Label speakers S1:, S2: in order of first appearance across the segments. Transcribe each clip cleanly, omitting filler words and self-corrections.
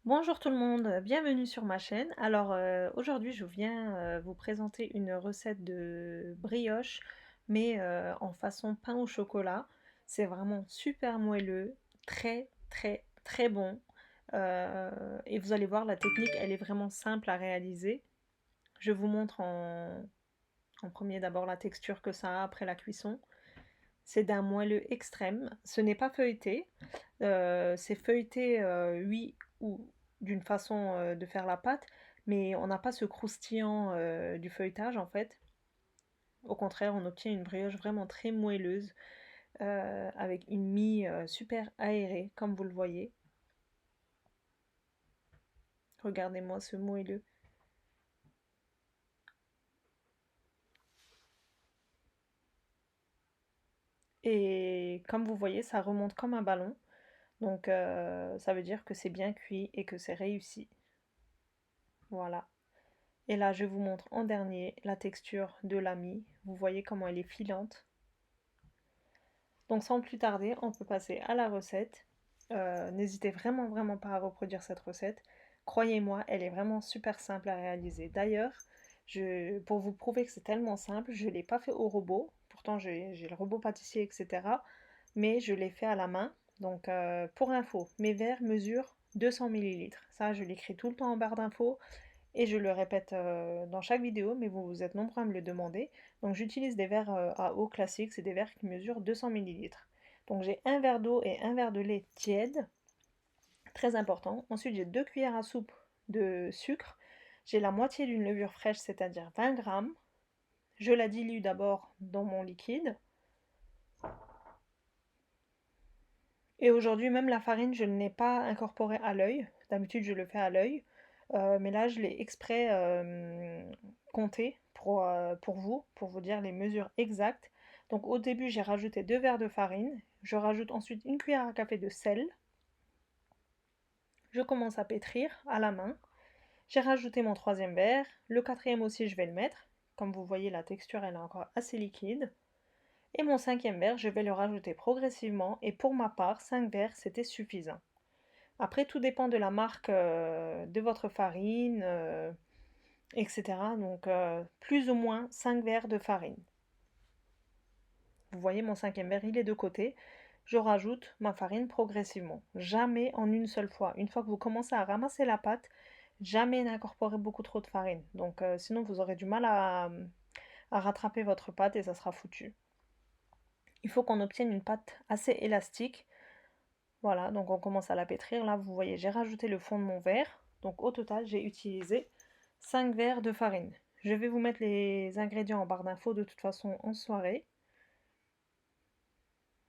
S1: Bonjour tout le monde, bienvenue sur ma chaîne. Alors aujourd'hui je viens vous présenter une recette de brioche, mais en façon pain au chocolat. C'est vraiment super moelleux, très très très bon. Et vous allez voir, la technique elle est vraiment simple à réaliser. Je vous montre en premier d'abord la texture que ça a après la cuisson. C'est d'un moelleux extrême. Ce n'est pas feuilleté. C'est feuilleté, oui, ou d'une façon de faire la pâte, mais on n'a pas ce croustillant du feuilletage en fait. Au contraire, on obtient une brioche vraiment très moelleuse, avec une mie super aérée, comme vous le voyez. Regardez-moi ce moelleux. Et comme vous voyez, ça remonte comme un ballon. Donc ça veut dire que c'est bien cuit et que c'est réussi. Voilà. Et là, je vous montre en dernier la texture de la mie. Vous voyez comment elle est filante. Donc sans plus tarder, on peut passer à la recette. N'hésitez vraiment vraiment pas à reproduire cette recette. Croyez-moi, elle est vraiment super simple à réaliser. D'ailleurs, pour vous prouver que c'est tellement simple, je ne l'ai pas fait au robot. Pourtant, j'ai le robot pâtissier, etc. Mais je l'ai fait à la main. Donc pour info, mes verres mesurent 200 millilitres. Ça, je l'écris tout le temps en barre d'infos. Et je le répète dans chaque vidéo, mais vous êtes nombreux à me le demander. Donc j'utilise des verres à eau classiques, c'est des verres qui mesurent 200 millilitres. Donc j'ai un verre d'eau et un verre de lait tiède, très important. Ensuite j'ai 2 cuillères à soupe de sucre. J'ai la moitié d'une levure fraîche, c'est-à-dire 20 grammes. Je la dilue d'abord dans mon liquide. Et aujourd'hui, même la farine, je ne l'ai pas incorporée à l'œil. D'habitude, je le fais à l'œil. Mais là, je l'ai exprès compté pour vous, pour vous dire les mesures exactes. Donc au début, j'ai rajouté 2 verres de farine. Je rajoute ensuite une cuillère à café de sel. Je commence à pétrir à la main. J'ai rajouté mon troisième verre. Le quatrième aussi, je vais le mettre. Comme vous voyez, la texture, elle est encore assez liquide. Et mon cinquième verre, je vais le rajouter progressivement. Et pour ma part, 5 verres, c'était suffisant. Après, tout dépend de la marque de votre farine, etc. Donc, plus ou moins 5 verres de farine. Vous voyez, mon cinquième verre, il est de côté. Je rajoute ma farine progressivement. Jamais en une seule fois. Une fois que vous commencez à ramasser la pâte, jamais n'incorporez beaucoup trop de farine. Donc, sinon, vous aurez du mal à rattraper votre pâte et ça sera foutu. Il faut qu'on obtienne une pâte assez élastique. Voilà, donc on commence à la pétrir. Là, vous voyez, j'ai rajouté le fond de mon verre. Donc au total, j'ai utilisé 5 verres de farine. Je vais vous mettre les ingrédients en barre d'infos de toute façon en soirée.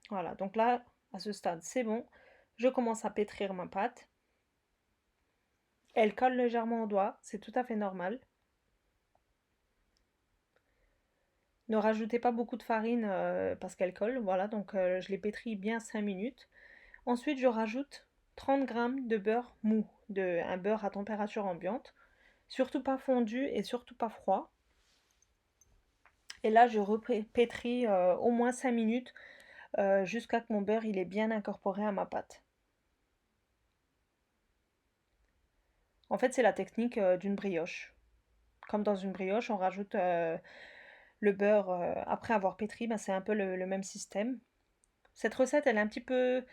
S1: Voilà, donc là, à ce stade, c'est bon. Je commence à pétrir ma pâte. Elle colle légèrement au doigt, c'est tout à fait normal. Ne rajoutez pas beaucoup de farine parce qu'elle colle. Voilà, donc je les pétris bien 5 minutes. Ensuite, je rajoute 30 g de beurre mou, un beurre à température ambiante. Surtout pas fondu et surtout pas froid. Et là, je repétris au moins 5 minutes jusqu'à que mon beurre il est bien incorporé à ma pâte. En fait, c'est la technique d'une brioche. Comme dans une brioche, on rajoute le beurre après avoir pétri, ben, c'est un peu le même système. Cette recette, elle est un petit peu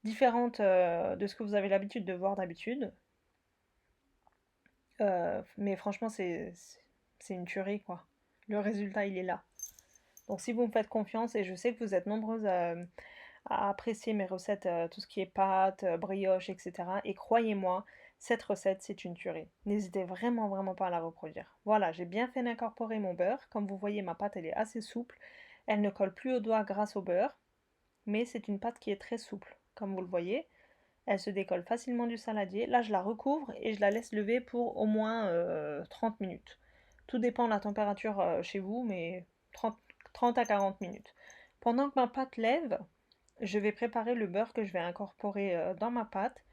S1: différente de ce que vous avez l'habitude de voir d'habitude. Mais franchement, c'est une tuerie, quoi. Le résultat, il est là. Donc si vous me faites confiance, et je sais que vous êtes nombreuses à apprécier mes recettes, tout ce qui est pâtes, brioche, etc. Et croyez-moi, cette recette, c'est une tuerie. N'hésitez vraiment, vraiment pas à la reproduire. Voilà, j'ai bien fait d'incorporer mon beurre. Comme vous voyez, ma pâte, elle est assez souple. Elle ne colle plus au doigt grâce au beurre, mais c'est une pâte qui est très souple. Comme vous le voyez, elle se décolle facilement du saladier. Là, je la recouvre et je la laisse lever pour au moins 30 minutes. Tout dépend de la température chez vous, mais 30 à 40 minutes. Pendant que ma pâte lève, je vais préparer le beurre que je vais incorporer dans ma pâte.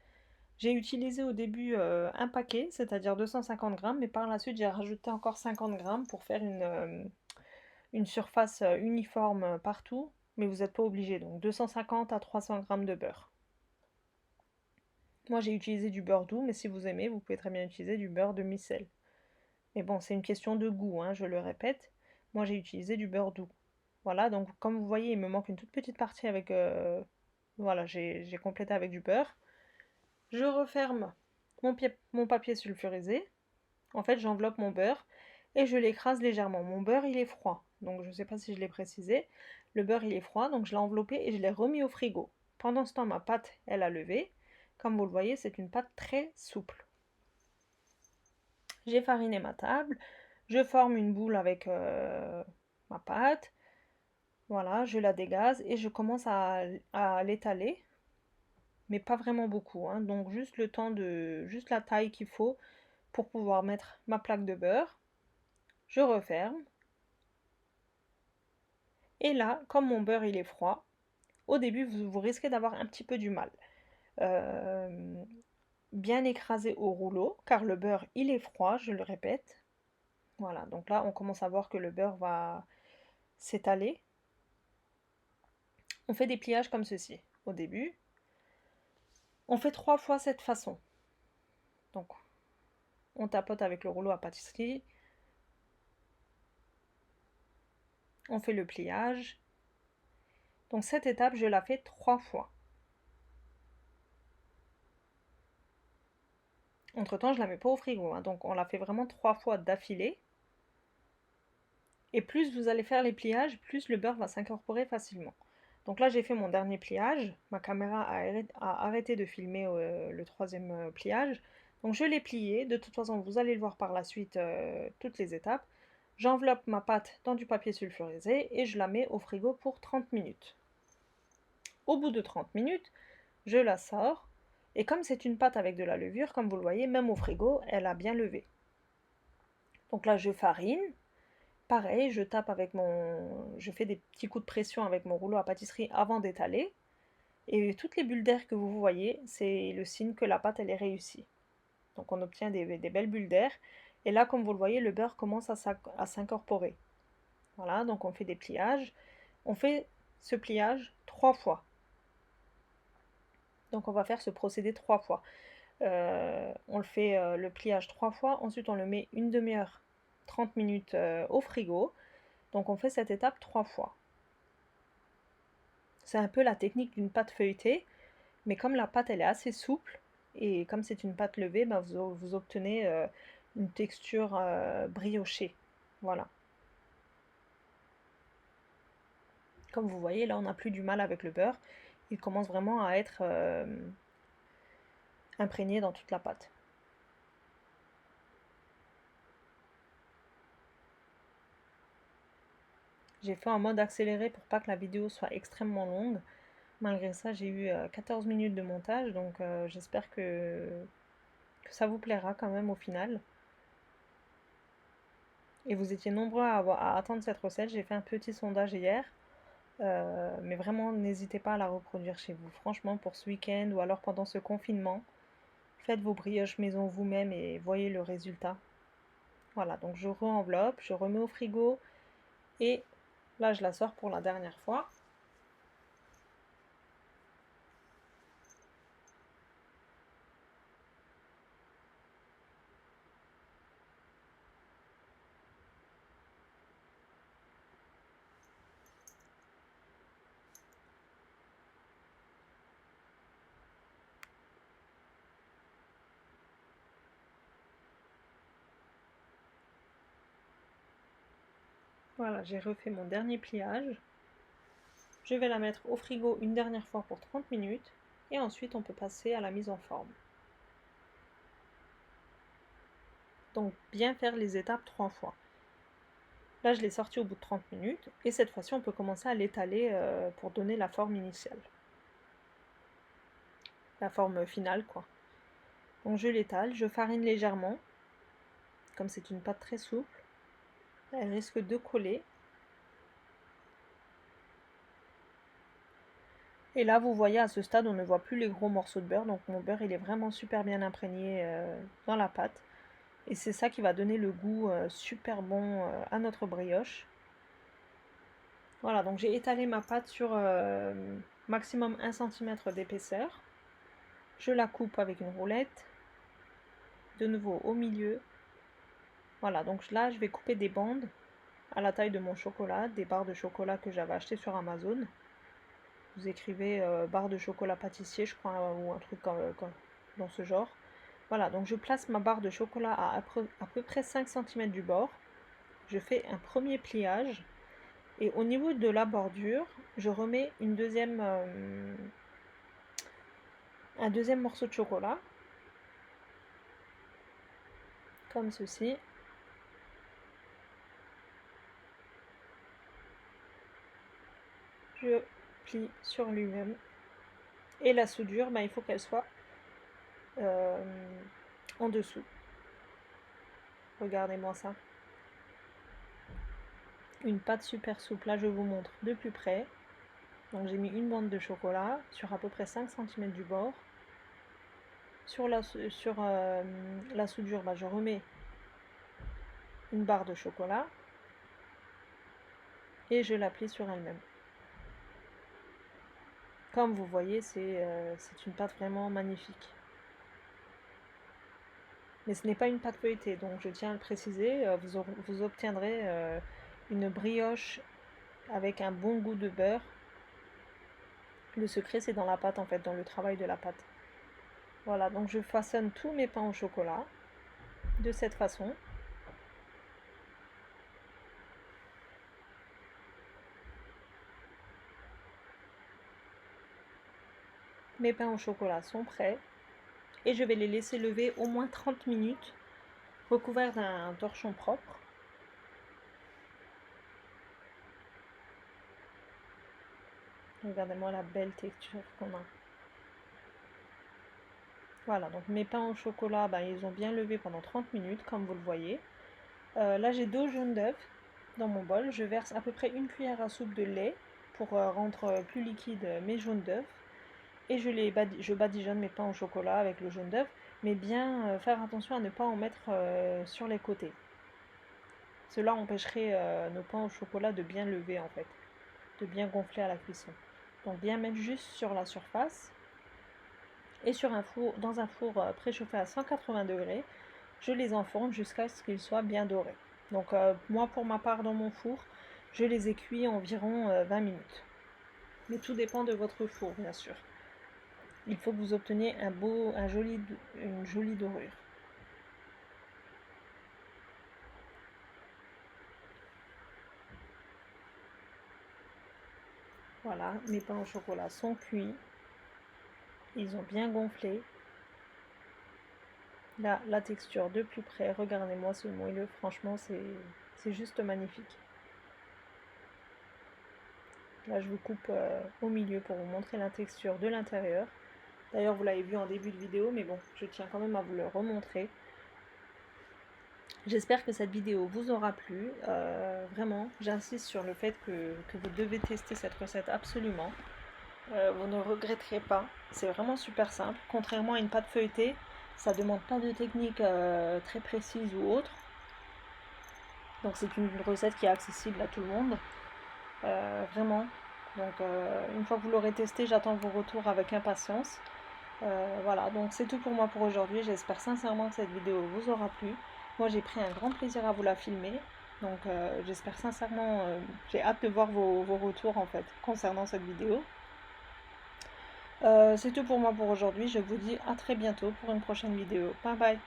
S1: J'ai utilisé au début un paquet, c'est-à-dire 250 grammes, mais par la suite j'ai rajouté encore 50 grammes pour faire une surface uniforme partout, mais vous n'êtes pas obligé, donc 250 à 300 grammes de beurre. Moi j'ai utilisé du beurre doux, mais si vous aimez, vous pouvez très bien utiliser du beurre de micelle. Mais bon, c'est une question de goût, hein, je le répète. Moi j'ai utilisé du beurre doux. Voilà, donc comme vous voyez, il me manque une toute petite partie avec... voilà, j'ai complété avec du beurre. Je referme mon papier sulfurisé. En fait, j'enveloppe mon beurre et je l'écrase légèrement. Mon beurre, il est froid, donc je ne sais pas si je l'ai précisé. Le beurre, il est froid, donc je l'ai enveloppé et je l'ai remis au frigo. Pendant ce temps, ma pâte, elle a levé. Comme vous le voyez, c'est une pâte très souple. J'ai fariné ma table. Je forme une boule avec ma pâte. Voilà, je la dégaze et je commence à l'étaler, mais pas vraiment beaucoup, hein. Donc juste le temps de, juste la taille qu'il faut pour pouvoir mettre ma plaque de beurre. Je referme. Et là, comme mon beurre il est froid, au début vous risquez d'avoir un petit peu du mal. Euh, Bien écraser au rouleau, car le beurre il est froid, je le répète. Voilà, donc là on commence à voir que le beurre va s'étaler. On fait des pliages comme ceci au début. On fait 3 fois cette façon. Donc on tapote avec le rouleau à pâtisserie. On fait le pliage. Donc cette étape, je la fais 3 fois. Entre-temps, je ne la mets pas au frigo, hein, donc on la fait vraiment 3 fois d'affilée. Et plus vous allez faire les pliages, plus le beurre va s'incorporer facilement. Donc là, j'ai fait mon dernier pliage. Ma caméra a arrêté de filmer le troisième pliage. Donc je l'ai plié. De toute façon, vous allez le voir par la suite, toutes les étapes. J'enveloppe ma pâte dans du papier sulfurisé et je la mets au frigo pour 30 minutes. Au bout de 30 minutes, je la sors. Et comme c'est une pâte avec de la levure, comme vous le voyez, même au frigo, elle a bien levé. Donc là, je farine. Pareil, je tape avec je fais des petits coups de pression avec mon rouleau à pâtisserie avant d'étaler. Et toutes les bulles d'air que vous voyez, c'est le signe que la pâte elle est réussie. Donc on obtient des belles bulles d'air. Et là, comme vous le voyez, le beurre commence à s'incorporer. Voilà, donc on fait des pliages. On fait ce pliage 3 fois. Donc on va faire ce procédé 3 fois. On le fait le pliage 3 fois. Ensuite, on le met une demi-heure, 30 minutes au frigo. Donc on fait cette étape 3 fois. C'est un peu la technique d'une pâte feuilletée, mais comme la pâte elle est assez souple, et comme c'est une pâte levée, ben vous obtenez une texture briochée. Voilà. Comme vous voyez, là on n'a plus du mal avec le beurre. Il commence vraiment à être imprégné dans toute la pâte. J'ai fait en mode accéléré pour pas que la vidéo soit extrêmement longue. Malgré ça, j'ai eu 14 minutes de montage, donc j'espère que ça vous plaira quand même au final. Et vous étiez nombreux à attendre cette recette. J'ai fait un petit sondage hier. Mais vraiment, n'hésitez pas à la reproduire chez vous. Franchement, pour ce week-end ou alors pendant ce confinement, faites vos brioches maison vous-même et voyez le résultat. Voilà, donc je re-enveloppe, je remets au frigo et là, je la sors pour la dernière fois. Voilà, j'ai refait mon dernier pliage. Je vais la mettre au frigo une dernière fois pour 30 minutes et ensuite on peut passer à la mise en forme. Donc bien faire les étapes 3 fois. Là, je l'ai sorti au bout de 30 minutes et cette fois-ci, on peut commencer à l'étaler pour donner la forme initiale. La forme finale, quoi. Donc je l'étale, je farine légèrement, comme c'est une pâte très souple, elle risque de coller. Et là, vous voyez, à ce stade, on ne voit plus les gros morceaux de beurre, donc mon beurre, il est vraiment super bien imprégné dans la pâte. Et c'est ça qui va donner le goût super bon à notre brioche. Voilà, donc j'ai étalé ma pâte sur maximum 1 cm d'épaisseur. Je la coupe avec une roulette, de nouveau au milieu. Voilà, donc là je vais couper des bandes à la taille de mon chocolat, des barres de chocolat que j'avais achetées sur Amazon. Vous écrivez barre de chocolat pâtissier, je crois, ou un truc dans ce genre. Voilà, donc je place ma barre de chocolat à peu près 5 cm du bord. Je fais un premier pliage. Et au niveau de la bordure, je remets un deuxième morceau de chocolat. Comme ceci. Je plie sur lui-même. Et la soudure, il faut qu'elle soit en dessous. Regardez-moi ça. Une pâte super souple. Là, je vous montre de plus près. Donc, j'ai mis une bande de chocolat sur à peu près 5 cm du bord. Sur la soudure, je remets une barre de chocolat et je l'applique sur elle-même. Comme vous voyez, c'est une pâte vraiment magnifique. Mais ce n'est pas une pâte feuilletée, donc je tiens à le préciser, vous obtiendrez une brioche avec un bon goût de beurre. Le secret, c'est dans la pâte en fait, dans le travail de la pâte. Voilà, donc je façonne tous mes pains au chocolat de cette façon. Mes pains au chocolat sont prêts et je vais les laisser lever au moins 30 minutes recouverts d'un torchon propre. Regardez-moi la belle texture qu'on a. Voilà, donc mes pains au chocolat, ils ont bien levé pendant 30 minutes, comme vous le voyez. Là, j'ai 2 jaunes d'œufs dans mon bol. Je verse à peu près une cuillère à soupe de lait pour rendre plus liquide mes jaunes d'œufs. Et je badigeonne mes pains au chocolat avec le jaune d'œuf, mais bien faire attention à ne pas en mettre sur les côtés. Cela empêcherait nos pains au chocolat de bien lever en fait, de bien gonfler à la cuisson. Donc bien mettre juste sur la surface. Et dans un four préchauffé à 180 degrés, je les enfourne jusqu'à ce qu'ils soient bien dorés. Donc moi pour ma part dans mon four, je les ai cuits environ 20 minutes. Mais tout dépend de votre four bien sûr. Il faut que vous obteniez une jolie dorure. Voilà, mes pains au chocolat sont cuits. Ils ont bien gonflé. Là, la texture de plus près, regardez-moi ce moelleux, franchement c'est juste magnifique. Là, je vous coupe au milieu pour vous montrer la texture de l'intérieur. D'ailleurs, vous l'avez vu en début de vidéo, mais bon, je tiens quand même à vous le remontrer. J'espère que cette vidéo vous aura plu. Vraiment, j'insiste sur le fait que vous devez tester cette recette absolument. Vous ne regretterez pas. C'est vraiment super simple. Contrairement à une pâte feuilletée, ça ne demande pas de technique très précise ou autre. Donc c'est une recette qui est accessible à tout le monde. Vraiment. Donc une fois que vous l'aurez testé, j'attends vos retours avec impatience. Voilà, donc c'est tout pour moi pour aujourd'hui. J'espère sincèrement que cette vidéo vous aura plu. Moi j'ai pris un grand plaisir à vous la filmer. Donc j'espère sincèrement, j'ai hâte de voir vos retours en fait concernant cette vidéo. C'est tout pour moi pour aujourd'hui. Je vous dis à très bientôt pour une prochaine vidéo. Bye bye.